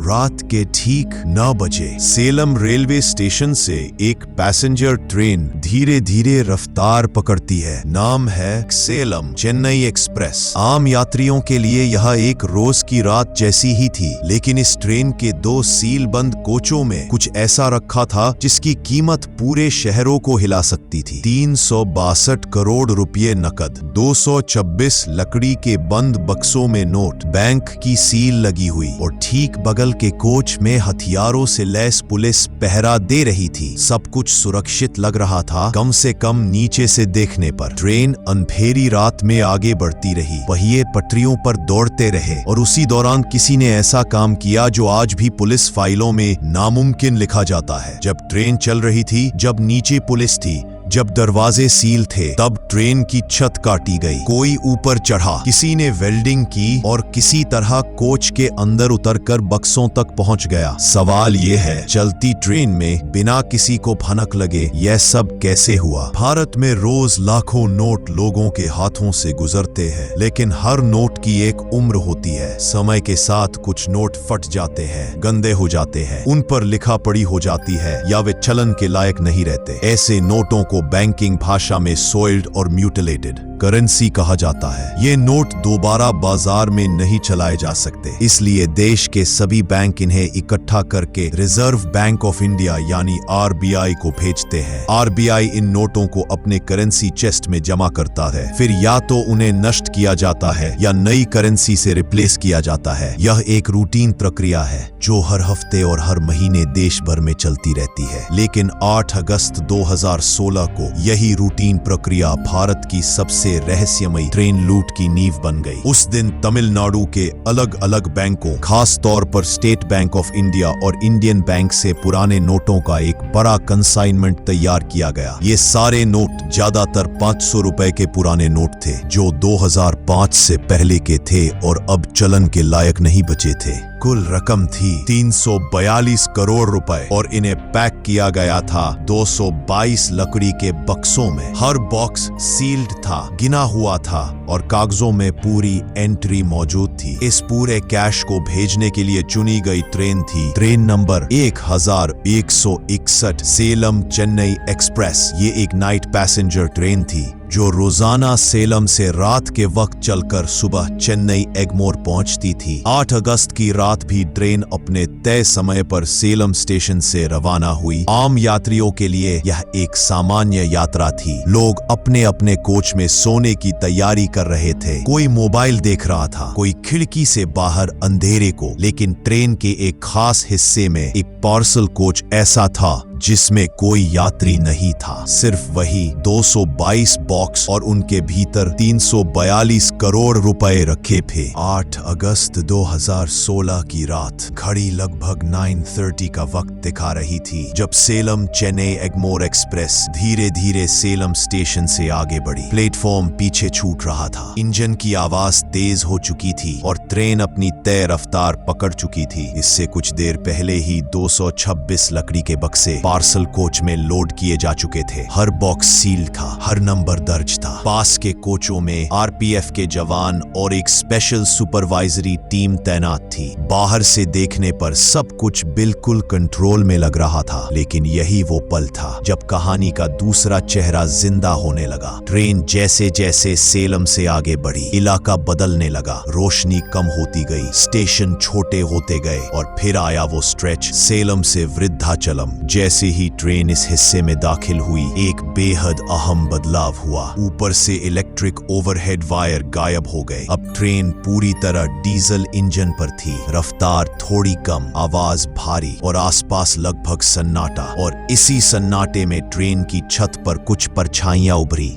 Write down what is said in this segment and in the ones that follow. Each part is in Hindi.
रात के ठीक 9 बजे सेलम रेलवे स्टेशन से एक पैसेंजर ट्रेन धीरे धीरे रफ्तार पकड़ती है। नाम है सेलम चेन्नई एक्सप्रेस। आम यात्रियों के लिए यह एक रोज की रात जैसी ही थी, लेकिन इस ट्रेन के 2 सील बंद कोचों में कुछ ऐसा रखा था जिसकी कीमत पूरे शहरों को हिला सकती थी। 362 करोड़ रुपए नकद, 226 लकड़ी के बंद बक्सों में नोट, बैंक की सील लगी हुई और ठीक बगल के कोच में हथियारों से लैस पुलिस पहरा दे रही थी। सब कुछ सुरक्षित लग रहा था, कम से कम नीचे से देखने पर। ट्रेन अंधेरी रात में आगे बढ़ती रही, पहिए पटरियों पर दौड़ते रहे और उसी दौरान किसी ने ऐसा काम किया जो आज भी पुलिस फाइलों में नामुमकिन लिखा जाता है। जब ट्रेन चल रही थी, जब नीचे पुलिस थी, जब दरवाजे सील थे, तब ट्रेन की छत काटी गई। कोई ऊपर चढ़ा, किसी ने वेल्डिंग की और किसी तरह कोच के अंदर उतरकर बक्सों तक पहुंच गया। सवाल ये है, चलती ट्रेन में बिना किसी को भनक लगे यह सब कैसे हुआ? भारत में रोज लाखों नोट लोगों के हाथों से गुजरते हैं, लेकिन हर नोट की एक उम्र होती है। समय के साथ कुछ नोट फट जाते हैं, गंदे हो जाते हैं, उन पर लिखा पड़ी हो जाती है या वे चलन के लायक नहीं रहते। ऐसे नोटों को बैंकिंग भाषा में सोइल्ड और म्यूटिलेटेड करेंसी कहा जाता है। ये नोट दोबारा बाजार में नहीं चलाए जा सकते, इसलिए देश के सभी बैंक इन्हें इकट्ठा करके रिजर्व बैंक ऑफ इंडिया यानी आरबीआई को भेजते हैं। आरबीआई इन नोटों को अपने करेंसी चेस्ट में जमा करता है, फिर या तो उन्हें नष्ट किया जाता है या नई करेंसी से रिप्लेस किया जाता है। यह एक रूटीन प्रक्रिया है जो हर हफ्ते और हर महीने देश भर में चलती रहती है। लेकिन 8 अगस्त 2016 को यही रूटीन प्रक्रिया भारत की सबसे रहस्यमयी ट्रेन लूट की नींव बन गई। उस दिन तमिलनाडु के अलग अलग बैंकों, खास तौर पर स्टेट बैंक ऑफ इंडिया और इंडियन बैंक से पुराने नोटों का एक बड़ा कंसाइनमेंट तैयार किया गया। ये सारे नोट ज्यादातर 500 रुपए के पुराने नोट थे जो 2005 से पहले के थे और अब चलन के लायक नहीं बचे थे। कुल रकम थी 342 करोड़ रुपए और इन्हें पैक किया गया था 222 लकड़ी के बक्सों में। हर बॉक्स सील्ड था, गिना हुआ था और कागजों में पूरी एंट्री मौजूद थी। इस पूरे कैश को भेजने के लिए चुनी गई ट्रेन थी train number 1161 Salem Chennai express. ये एक नाइट पैसेंजर ट्रेन थी जो रोजाना सेलम से रात के वक्त चलकर सुबह चेन्नई एगमोर पहुंचती थी। 8 अगस्त की रात भी ट्रेन अपने तय समय पर सेलम स्टेशन से रवाना हुई। आम यात्रियों के लिए यह एक सामान्य यात्रा थी। लोग अपने अपने कोच में सोने की तैयारी कर रहे थे। कोई मोबाइल देख रहा था, कोई खिड़की से बाहर अंधेरे को। लेकिन ट्रेन के एक खास हिस्से में एक पार्सल कोच ऐसा था जिसमें कोई यात्री नहीं था, सिर्फ वही 222 बॉक्स और उनके भीतर 342 करोड़ रुपए रखे थे। 8 अगस्त 2016 की रात, घड़ी लगभग 9:30 का वक्त दिखा रही थी जब सेलम चेन्नई एगमोर एक्सप्रेस धीरे धीरे सेलम स्टेशन से आगे बढ़ी। प्लेटफॉर्म पीछे छूट रहा था, इंजन की आवाज तेज हो चुकी थी और ट्रेन अपनी तय रफ्तार पकड़ चुकी थी। इससे कुछ देर पहले ही 226 लकड़ी के बक्से पार्सल कोच में लोड किए जा चुके थे। हर बॉक्स सील था, हर नंबर दर्ज था। पास के कोचों में आरपीएफ के जवान और एक स्पेशल सुपरवाइजरी टीम तैनात थी। बाहर से देखने पर सब कुछ बिल्कुल कंट्रोल में लग रहा था, लेकिन यही वो पल था जब कहानी का दूसरा चेहरा जिंदा होने लगा। ट्रेन जैसे जैसे सेलम से आगे बढ़ी, इलाका बदलने लगा, रोशनी कम होती गई, स्टेशन छोटे होते गए और फिर आया वो स्ट्रेच सेलम से वृद्धाचलम। जैसे ही ट्रेन इस हिस्से में दाखिल हुई, एक बेहद अहम बदलाव हुआ। ऊपर से इलेक्ट्रिक ओवरहेड वायर गायब हो गए। अब ट्रेन पूरी तरह डीजल इंजन पर थी। रफ्तार थोड़ी कम, आवाज भारी और आसपास लगभग सन्नाटा। और इसी सन्नाटे में ट्रेन की छत पर कुछ परछाइयां उभरी।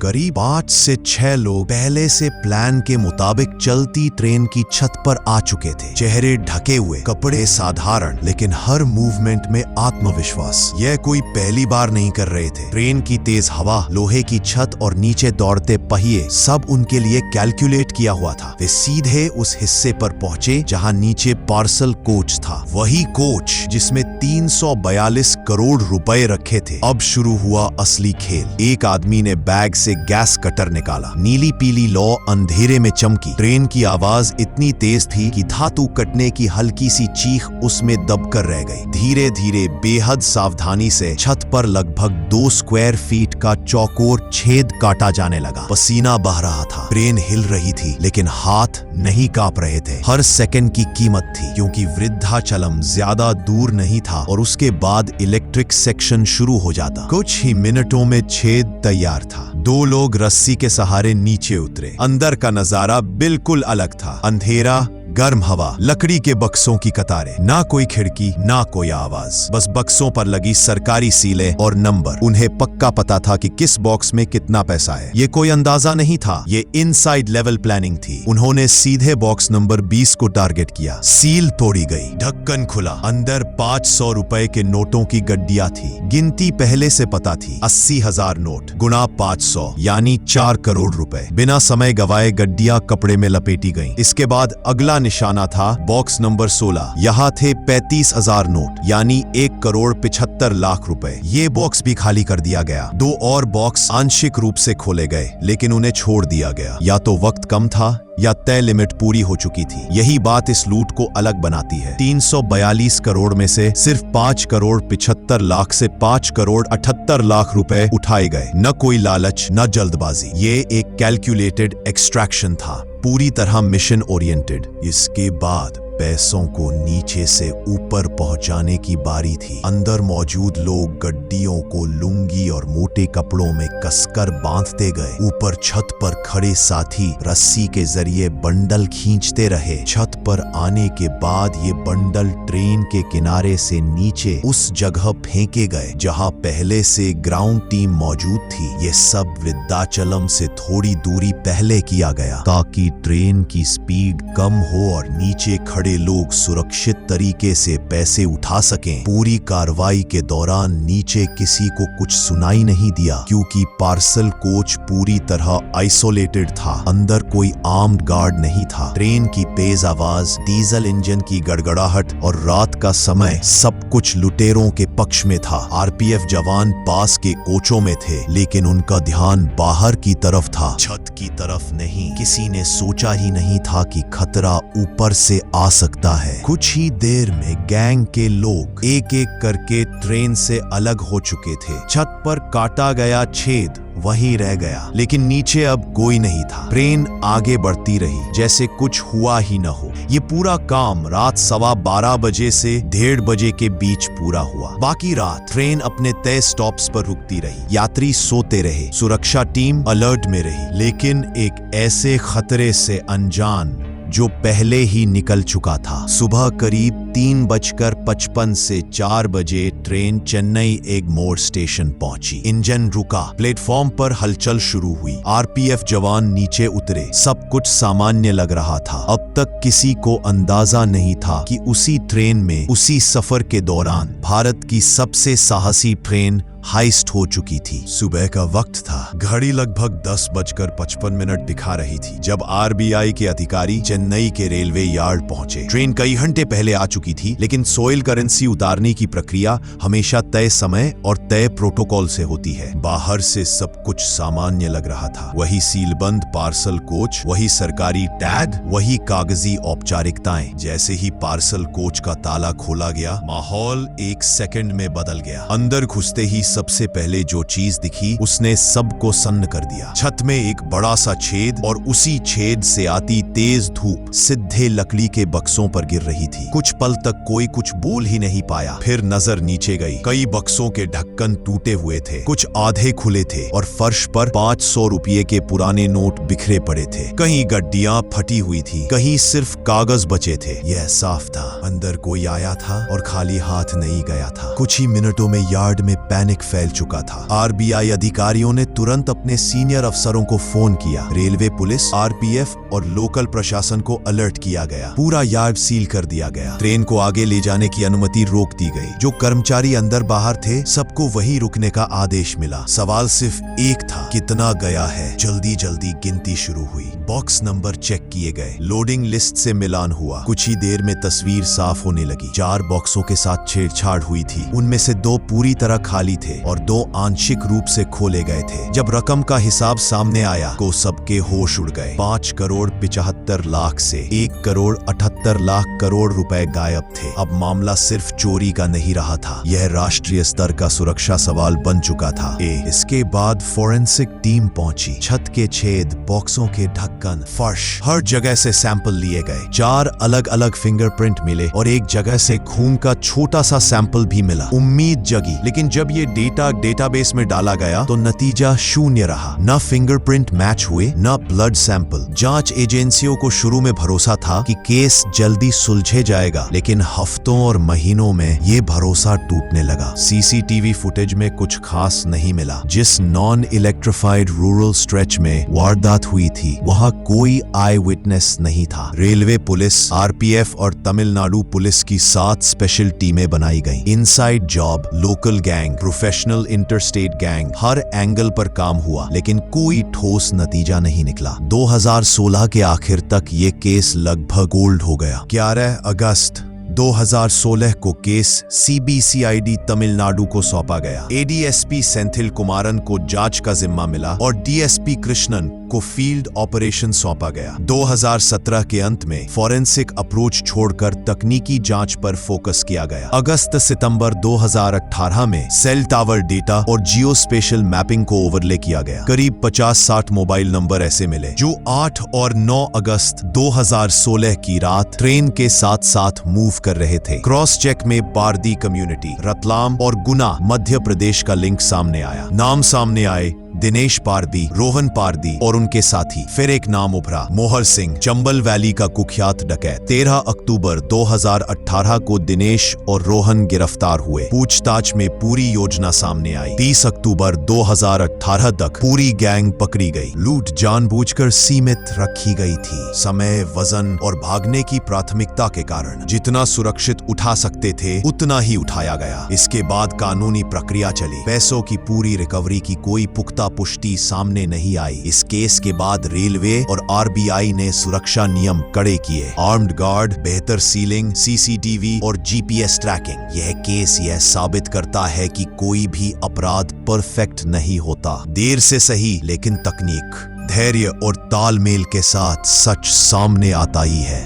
करीब 5 से 6 लोग पहले से प्लान के मुताबिक चलती ट्रेन की छत पर आ चुके थे। चेहरे ढके हुए, कपड़े साधारण, लेकिन हर मूवमेंट में आत्मविश्वास। आत्मविश्वास। यह कोई पहली बार नहीं कर रहे थे। ट्रेन की तेज हवा, लोहे की छत और नीचे दौड़ते पहिए सब उनके लिए कैलकुलेट किया हुआ था। वे सीधे उस हिस्से पर पहुंचे जहां नीचे पार्सल कोच था, वही कोच जिसमें 342 करोड़ रुपए रखे थे। अब शुरू हुआ असली खेल। एक आदमी ने बैग से गैस कटर निकाला। नीली पीली लौ अंधेरे में चमकी। ट्रेन की आवाज इतनी तेज थी कि धातु कटने की हल्की सी चीख उसमें दबकर रह गई। धीरे धीरे बेहद सावधानी से छत पर लगभग 2 स्क्वायर फीट का चौकोर छेद काटा जाने लगा। पसीना बह रहा था। ट्रेन हिल रही थी लेकिन हाथ नहीं कांप रहे थे। हर सेकंड की कीमत थी क्योंकि वृद्धाचलम ज्यादा दूर नहीं था और उसके बाद इलेक्ट्रिक सेक्शन शुरू हो जाता। कुछ ही मिनटों में छेद तैयार था। 2 लोग रस्सी के सहारे नीचे उतरे। अंदर का नजारा बिल्कुल अलग था। अंधेरा, गर्म हवा, लकड़ी के बक्सों की कतारें, ना कोई खिड़की ना कोई आवाज, बस बक्सों पर लगी सरकारी सीलें और नंबर। उन्हें पक्का पता था कि किस बॉक्स में कितना पैसा है। ये कोई अंदाजा नहीं था, ये इनसाइड लेवल प्लानिंग थी। उन्होंने सीधे बॉक्स नंबर 20 को टारगेट किया। सील तोड़ी गई, ढक्कन खुला। अंदर 500 रुपए के नोटों की गड्डियां थी। गिनती पहले से पता थी, 80,000 नोट गुना 500 यानी 4 करोड़ रुपए। बिना समय गवाए गड्डियां कपड़े में लपेटी गईं। इसके बाद अगला निशाना था बॉक्स नंबर 16। यहाँ थे 35,000 नोट यानी 1 करोड़ 75 लाख रुपए। ये बॉक्स भी खाली कर दिया गया। 2 और बॉक्स आंशिक रूप से खोले गए लेकिन उन्हें छोड़ दिया गया। या तो वक्त कम था या तय लिमिट पूरी हो चुकी थी। यही बात इस लूट को अलग बनाती है। 342 करोड़ में से सिर्फ 5 करोड़ 75 लाख से 5 करोड़ 78 लाख रुपए उठाए गए। न कोई लालच न जल्दबाजी। ये एक कैलकुलेटेड एक्सट्रैक्शन था, पूरी तरह मिशन ओरिएंटेड। इसके बाद पैसों को नीचे से ऊपर पहुंचाने की बारी थी। अंदर मौजूद लोग गड्डियों को लुंगी और मोटे कपड़ों में कसकर बांधते गए। ऊपर छत पर खड़े साथी रस्सी के जरिए बंडल खींचते रहे। छत पर आने के बाद ये बंडल ट्रेन के किनारे से नीचे उस जगह फेंके गए जहां पहले से ग्राउंड टीम मौजूद थी। ये सब वृद्धाचलम से थोड़ी दूरी पहले किया गया ताकि ट्रेन की स्पीड कम हो और नीचे लोग सुरक्षित तरीके से पैसे उठा सकें। पूरी कार्रवाई के दौरान नीचे किसी को कुछ सुनाई नहीं दिया क्योंकि पार्सल कोच पूरी तरह आइसोलेटेड था। अंदर कोई आर्म्ड गार्ड नहीं था। ट्रेन की तेज आवाज, डीजल इंजन की गड़गड़ाहट और रात का समय सब कुछ लुटेरों के पक्ष में था। आरपीएफ जवान पास के कोचों में थे लेकिन उनका ध्यान बाहर की तरफ था, छत की तरफ नहीं। किसी ने सोचा ही नहीं था कि खतरा ऊपर से आ सकता है। कुछ ही देर में गैंग के लोग एक एक करके ट्रेन से अलग हो चुके थे। छत पर काटा गया छेद वहीं रह गया लेकिन नीचे अब कोई नहीं था। ट्रेन आगे बढ़ती रही जैसे कुछ हुआ ही न हो। ये पूरा काम रात 12:15 बजे से 1:30 बजे के बीच पूरा हुआ। बाकी रात ट्रेन अपने तय स्टॉप्स पर रुकती रही। यात्री सोते रहे, सुरक्षा टीम अलर्ट में रही, लेकिन एक ऐसे खतरे से अनजान जो पहले ही निकल चुका था। सुबह करीब 3:55 से 4 बजे ट्रेन चेन्नई एगमोर स्टेशन पहुंची। इंजन रुका, प्लेटफॉर्म पर हलचल शुरू हुई। आरपीएफ जवान नीचे उतरे। सब कुछ सामान्य लग रहा था। अब तक किसी को अंदाजा नहीं था कि उसी ट्रेन में उसी सफर के दौरान भारत की सबसे साहसी ट्रेन हाइस्ट हो चुकी थी। सुबह का वक्त था। घड़ी लगभग 10:55 दिखा रही थी जब आरबीआई के अधिकारी चेन्नई के रेलवे यार्ड पहुंचे। ट्रेन कई घंटे पहले आ चुकी थी लेकिन सॉइल करेंसी उतारने की प्रक्रिया हमेशा तय समय और तय प्रोटोकॉल से होती है। बाहर से सब कुछ सामान्य लग रहा था। वही सीलबंद पार्सल कोच, वही सरकारी टैग, वही कागजी औपचारिकताएं। जैसे ही पार्सल कोच का ताला खोला गया, माहौल 1 सेकंड में बदल गया। अंदर घुसते ही सबसे पहले जो चीज दिखी उसने सबको सन्न कर दिया। छत में एक बड़ा सा छेद और उसी छेद से आती तेज धूप सीधे लकड़ी के बक्सों पर गिर रही थी। कुछ पल तक कोई कुछ बोल ही नहीं पाया। फिर नजर नीचे गई। कई बक्सों के ढक्कन टूटे हुए थे, कुछ आधे खुले थे और फर्श पर 500 रुपये के पुराने नोट बिखरे पड़े थे। कहीं गड्डियां फटी हुई थी, कहीं सिर्फ कागज बचे थे। यह साफ था अंदर कोई आया था और खाली हाथ नहीं गया था। कुछ ही मिनटों में यार्ड में पैनिक फैल चुका था। आरबीआई अधिकारियों ने तुरंत अपने सीनियर अफसरों को फोन किया। रेलवे पुलिस, आरपीएफ और लोकल लोकल प्रशासन को अलर्ट किया गया। पूरा यार्ड सील कर दिया गया। ट्रेन को आगे ले जाने की अनुमति रोक दी गई। जो कर्मचारी अंदर बाहर थे सबको वहीं रुकने का आदेश मिला। सवाल सिर्फ एक था, कितना गया है। जल्दी जल्दी गिनती शुरू हुई। बॉक्स नंबर चेक किए गए। लोडिंग लिस्ट से मिलान हुआ। कुछ ही देर में तस्वीर साफ होने लगी। 4 बॉक्सों के साथ छेड़छाड़ हुई थी। उनमें से 2 पूरी तरह खाली थे और 2 आंशिक रूप से खोले गए थे। जब रकम का हिसाब सामने आया तो सबके होश उड़ गए। 5 करोड़ 75 लाख से 1 करोड़ 78 लाख करोड़ रुपए गायब थे। अब मामला सिर्फ चोरी का नहीं रहा था, यह राष्ट्रीय स्तर का सुरक्षा सवाल बन चुका था। इसके बाद फोरेंसिक टीम पहुंची। छत के छेद, बॉक्सों के ढक्कन, फर्श, हर जगह से सैंपल लिए गए। 4 अलग अलग फिंगरप्रिंट मिले और एक जगह से खून का छोटा सा सैंपल भी मिला। उम्मीद जगी, लेकिन जब ये डेटा डेटाबेस में डाला गया तो नतीजा शून्य रहा। न फिंगरप्रिंट मैच हुए, न ब्लड सैंपल। जांच एजेंसियों को शुरू में भरोसा था कि केस जल्दी सुलझे जाएगा, लेकिन हफ्तों और महीनों में ये भरोसा टूटने लगा। सीसीटीवी फुटेज में कुछ खास नहीं मिला। जिस नॉन इलेक्ट्रिफाइड रूरल स्ट्रेच में वारदात हुई थी वहां कोई आई विटनेस नहीं था। रेलवे पुलिस, आरपीएफ और तमिलनाडु पुलिस की 7 स्पेशल टीमें बनाई गईं। Inside job, local gang, professional interstate gang, हर एंगल पर काम हुआ, लेकिन कोई ठोस नतीजा नहीं निकला। 2016 के आखिर तक ये केस लगभग गोल्ड हो गया। 11 अगस्त 2016 को केस सीबीसीआईडी तमिलनाडु को सौंपा गया। एडीएसपी सेंथिल कुमारन को जांच का जिम्मा मिला और डीएसपी कृष्णन को फील्ड ऑपरेशन सौंपा गया। 2017 के अंत में फॉरेंसिक अप्रोच छोड़कर तकनीकी जांच पर फोकस किया गया। अगस्त सितंबर 2018 में सेल टावर डेटा और जियो स्पेशल मैपिंग को ओवरले किया गया। करीब 50-60 मोबाइल नंबर ऐसे मिले जो 8 और 9 अगस्त 2016 की रात ट्रेन के साथ साथ मूव कर रहे थे। क्रॉस चेक में बारदी कम्युनिटी, रतलाम और गुना मध्य प्रदेश का लिंक सामने आया। नाम सामने आए दिनेश पारदी, रोहन पारदी और उनके साथी। फिर एक नाम उभरा, मोहर सिंह, चंबल वैली का कुख्यात डकैत। 13 अक्टूबर 2018 को दिनेश और रोहन गिरफ्तार हुए। पूछताछ में पूरी योजना सामने आई। 30 अक्टूबर 2018 तक पूरी गैंग पकड़ी गई। लूट जानबूझकर सीमित रखी गई थी, समय, वजन और भागने की प्राथमिकता के कारण। जितना सुरक्षित उठा सकते थे उतना ही उठाया गया। इसके बाद कानूनी प्रक्रिया चली। पैसों की पूरी रिकवरी की कोई पुख्ता पुष्टि सामने नहीं आई। इस केस के बाद रेलवे और आरबीआई ने सुरक्षा नियम कड़े किए। आर्म्ड गार्ड, बेहतर सीलिंग, सीसीटीवी और जीपीएस ट्रैकिंग। यह केस यह साबित करता है कि कोई भी अपराध परफेक्ट नहीं होता। देर से सही, लेकिन तकनीक, धैर्य और तालमेल के साथ सच सामने आता ही है।